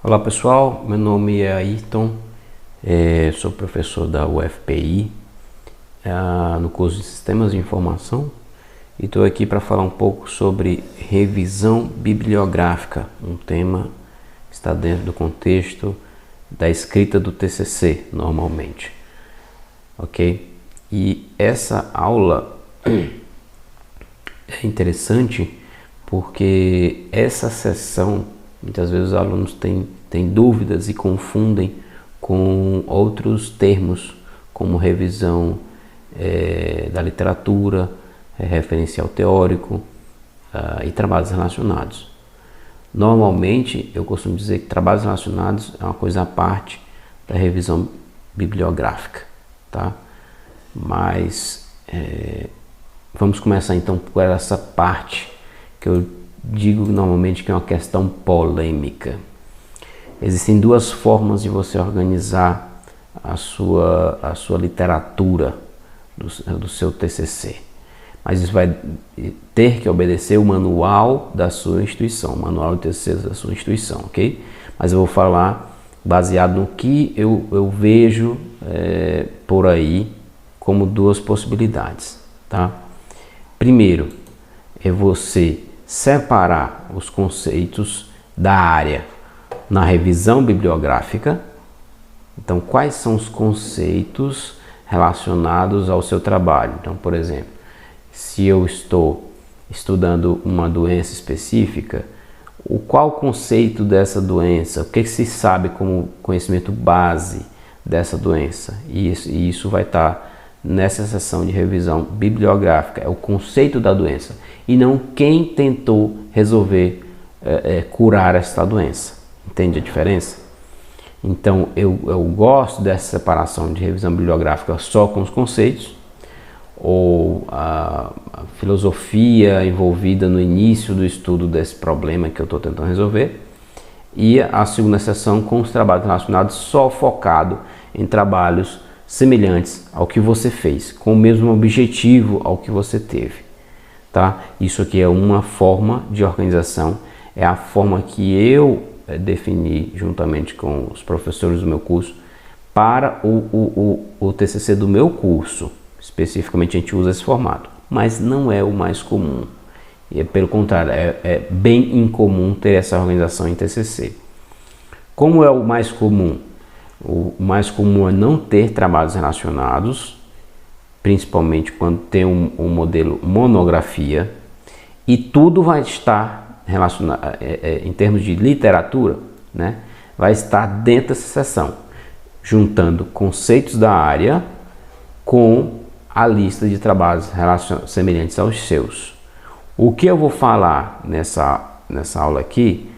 Olá pessoal, meu nome é Ayrton, sou professor da UFPI no curso de Sistemas de Informação e estou aqui para falar um pouco sobre revisão bibliográfica, um tema que está dentro do contexto da escrita do TCC normalmente, ok? E essa aula é interessante porque essa sessão, muitas vezes os alunos têm dúvidas e confundem com outros termos, como revisão da literatura, referencial teórico e trabalhos relacionados. Normalmente, eu costumo dizer que trabalhos relacionados é uma coisa à parte da revisão bibliográfica, tá? Mas vamos começar então por essa parte que eu digo normalmente que é uma questão polêmica. Existem duas formas de você organizar a sua literatura do seu TCC, mas isso vai ter que obedecer o manual da sua instituição, o manual de TCC da sua instituição, ok? Mas eu vou falar baseado no que eu vejo por aí como duas possibilidades, tá? Primeiro, é você separar os conceitos da área na revisão bibliográfica. Então, quais são os conceitos relacionados ao seu trabalho? Então, por exemplo, se eu estou estudando uma doença específica, qual o conceito dessa doença? O que se sabe como conhecimento base dessa doença? E isso vai estar nessa seção de revisão bibliográfica, é o conceito da doença e não quem tentou resolver curar essa doença. Entende a diferença? Então eu gosto dessa separação de revisão bibliográfica só com os conceitos, ou a filosofia envolvida no início do estudo desse problema que eu estou tentando resolver, e a segunda seção com os trabalhos relacionados só focado em trabalhos semelhantes ao que você fez, com o mesmo objetivo ao que você teve, tá? Isso aqui é uma forma de organização, é a forma que eu defini juntamente com os professores do meu curso para o TCC do meu curso. Especificamente a gente usa esse formato, mas não é o mais comum, e pelo contrário, é bem incomum ter essa organização em TCC. Como é o mais comum? O mais comum é não ter trabalhos relacionados, principalmente quando tem um modelo monografia, e tudo vai estar relacionado, em termos de literatura, né, vai estar dentro dessa seção, juntando conceitos da área com a lista de trabalhos semelhantes aos seus. O que eu vou falar nessa aula aqui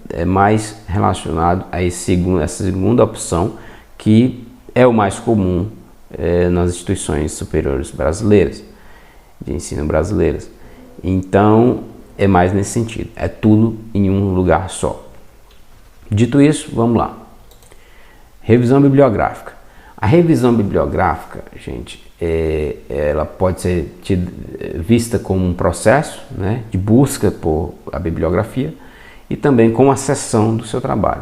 é mais relacionado a essa segunda opção, que é o mais comum nas instituições superiores brasileiras, de ensino brasileiras. Então, é mais nesse sentido, é tudo em um lugar só. Dito isso, vamos lá. Revisão bibliográfica. A revisão bibliográfica, gente, ela pode ser vista como um processo, né, de busca por a bibliografia, e também com a seção do seu trabalho.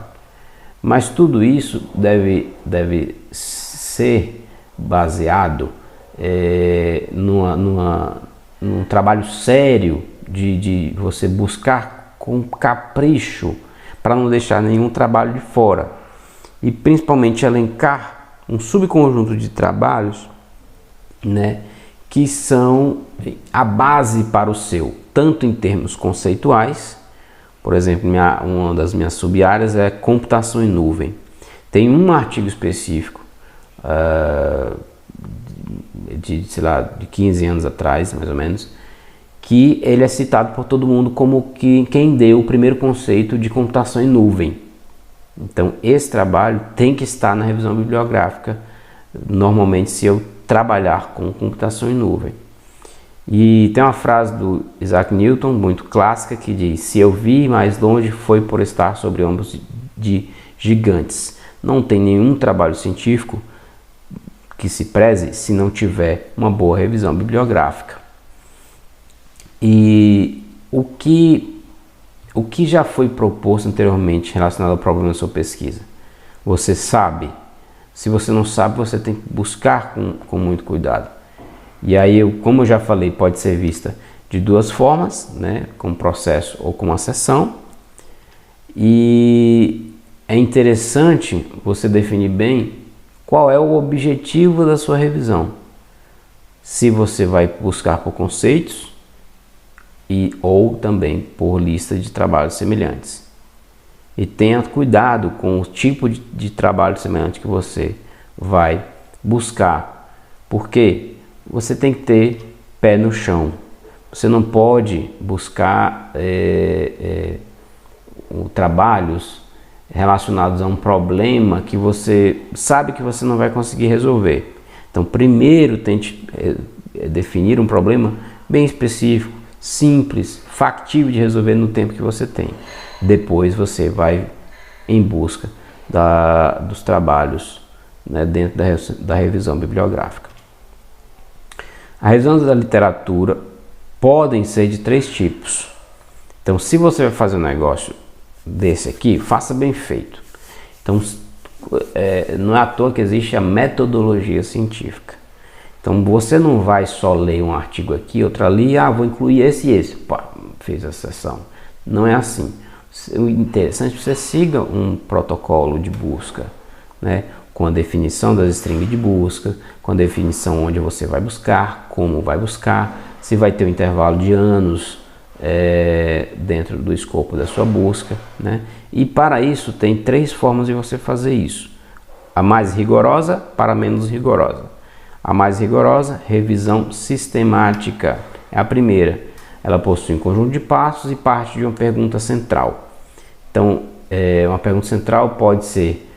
Mas tudo isso deve ser baseado num trabalho sério de você buscar com capricho para não deixar nenhum trabalho de fora, e principalmente elencar um subconjunto de trabalhos, né, que são a base para o seu, tanto em termos conceituais. Por exemplo, uma das minhas sub-áreas é computação em nuvem. Tem um artigo específico sei lá, de 15 anos atrás, mais ou menos, que ele é citado por todo mundo como quem deu o primeiro conceito de computação em nuvem. Então, esse trabalho tem que estar na revisão bibliográfica, normalmente, se eu trabalhar com computação em nuvem. E tem uma frase do Isaac Newton, muito clássica, que diz: se eu vi mais longe foi por estar sobre ombros de gigantes. Não tem nenhum trabalho científico que se preze se não tiver uma boa revisão bibliográfica. E o que o que já foi proposto anteriormente relacionado ao problema da sua pesquisa? Você sabe? Se você não sabe, você tem que buscar com muito cuidado. E aí, como eu já falei, pode ser vista de duas formas, né? Com processo ou com uma sessão. E é interessante você definir bem qual é o objetivo da sua revisão. Se você vai buscar por conceitos ou também por lista de trabalhos semelhantes. E tenha cuidado com o tipo de trabalho semelhante que você vai buscar, porque você tem que ter pé no chão. Você não pode buscar trabalhos relacionados a um problema que você sabe que você não vai conseguir resolver. Então, primeiro tente definir um problema bem específico, simples, factível de resolver no tempo que você tem. Depois você vai em busca dos trabalhos, né, dentro da revisão bibliográfica. A revisão da literatura podem ser de 3 tipos. Então, se você vai fazer um negócio desse aqui, faça bem feito. Então, não é à toa que existe a metodologia científica. Então, você não vai só ler um artigo aqui, outro ali, vou incluir esse e esse. Pá, fez a sessão. Não é assim. O interessante é que você siga um protocolo de busca, né? Com a definição das strings de busca, com a definição onde você vai buscar, como vai buscar, se vai ter um intervalo de anos dentro do escopo da sua busca, né? E para isso tem 3 formas de você fazer isso. A mais rigorosa para a menos rigorosa. A mais rigorosa, revisão sistemática. É a primeira. Ela possui um conjunto de passos e parte de uma pergunta central. Então, uma pergunta central pode ser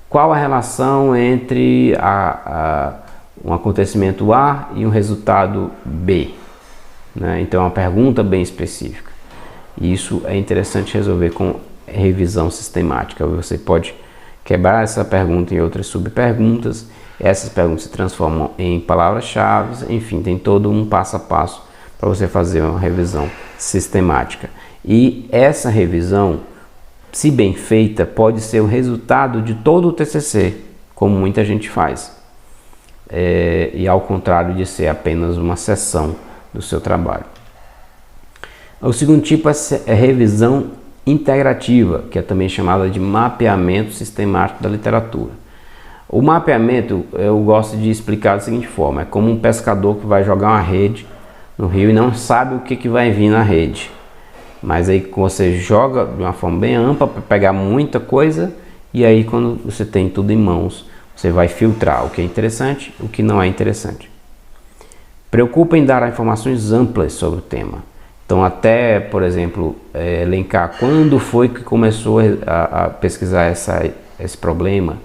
qual a relação entre um acontecimento A e um resultado B? Né? Então, é uma pergunta bem específica. E isso é interessante resolver com revisão sistemática. Você pode quebrar essa pergunta em outras subperguntas. Essas perguntas se transformam em palavras-chave. Enfim, tem todo um passo a passo para você fazer uma revisão sistemática. E essa revisão, se bem feita, pode ser o resultado de todo o TCC, como muita gente faz. E ao contrário de ser apenas uma seção do seu trabalho. O segundo tipo é revisão integrativa, que é também chamada de mapeamento sistemático da literatura. O mapeamento eu gosto de explicar da seguinte forma: é como um pescador que vai jogar uma rede no rio e não sabe o que vai vir na rede. Mas aí você joga de uma forma bem ampla para pegar muita coisa, e aí quando você tem tudo em mãos, você vai filtrar o que é interessante e o que não é interessante. Preocupa em dar informações amplas sobre o tema. Então, até, por exemplo, elencar quando foi que começou a pesquisar esse problema,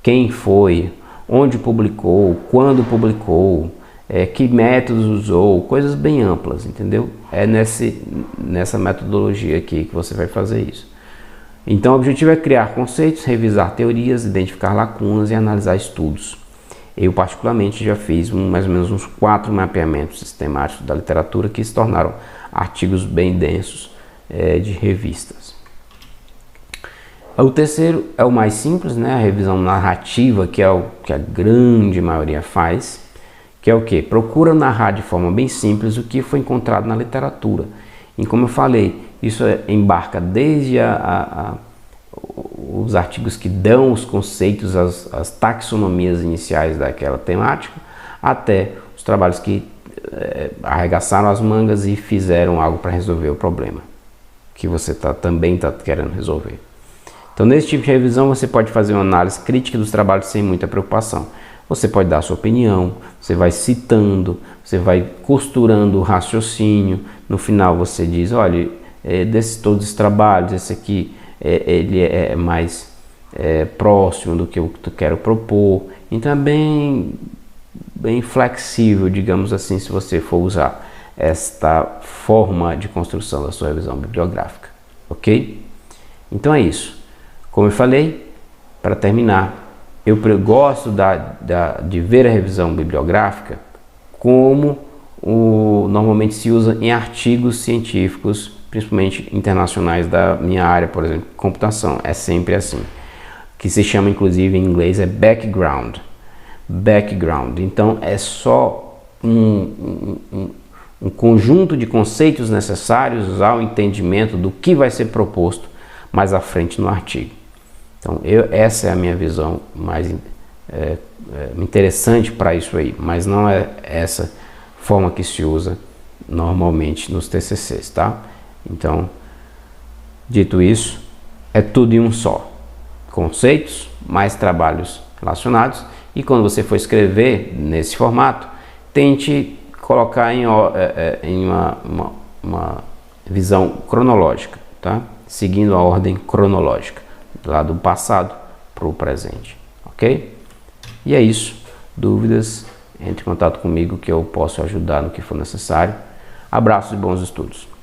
quem foi, onde publicou, quando publicou, que métodos usou, coisas bem amplas, entendeu? É nessa metodologia aqui que você vai fazer isso. Então, o objetivo é criar conceitos, revisar teorias, identificar lacunas e analisar estudos. Eu, particularmente, já fiz mais ou menos uns 4 mapeamentos sistemáticos da literatura que se tornaram artigos bem densos de revistas. O terceiro é o mais simples, né? A revisão narrativa, que é o que a grande maioria faz, que é o quê? Procura narrar de forma bem simples o que foi encontrado na literatura. E como eu falei, isso embarca desde os artigos que dão os conceitos, as taxonomias iniciais daquela temática, até os trabalhos que arregaçaram as mangas e fizeram algo para resolver o problema que você também está querendo resolver. Então, nesse tipo de revisão, você pode fazer uma análise crítica dos trabalhos sem muita preocupação. Você pode dar a sua opinião, você vai citando, você vai costurando o raciocínio. No final você diz, olha, desses todos os trabalhos, esse aqui ele é mais próximo do que eu quero propor. Então é bem flexível, digamos assim, se você for usar esta forma de construção da sua revisão bibliográfica, ok? Então é isso. Como eu falei, para terminar, eu gosto de ver a revisão bibliográfica como normalmente se usa em artigos científicos principalmente internacionais da minha área, por exemplo, computação. É sempre assim. Que se chama, inclusive, em inglês, é background. Background. Então, é só um conjunto de conceitos necessários ao entendimento do que vai ser proposto mais à frente no artigo. Então, essa é a minha visão mais interessante para isso aí, mas não é essa forma que se usa normalmente nos TCCs, tá? Então, dito isso, é tudo em um só. Conceitos, mais trabalhos relacionados, e quando você for escrever nesse formato, tente colocar em uma visão cronológica, tá? Seguindo a ordem cronológica, lá do passado para o presente, ok? E é isso. Dúvidas, entre em contato comigo que eu posso ajudar no que for necessário. Abraços e bons estudos.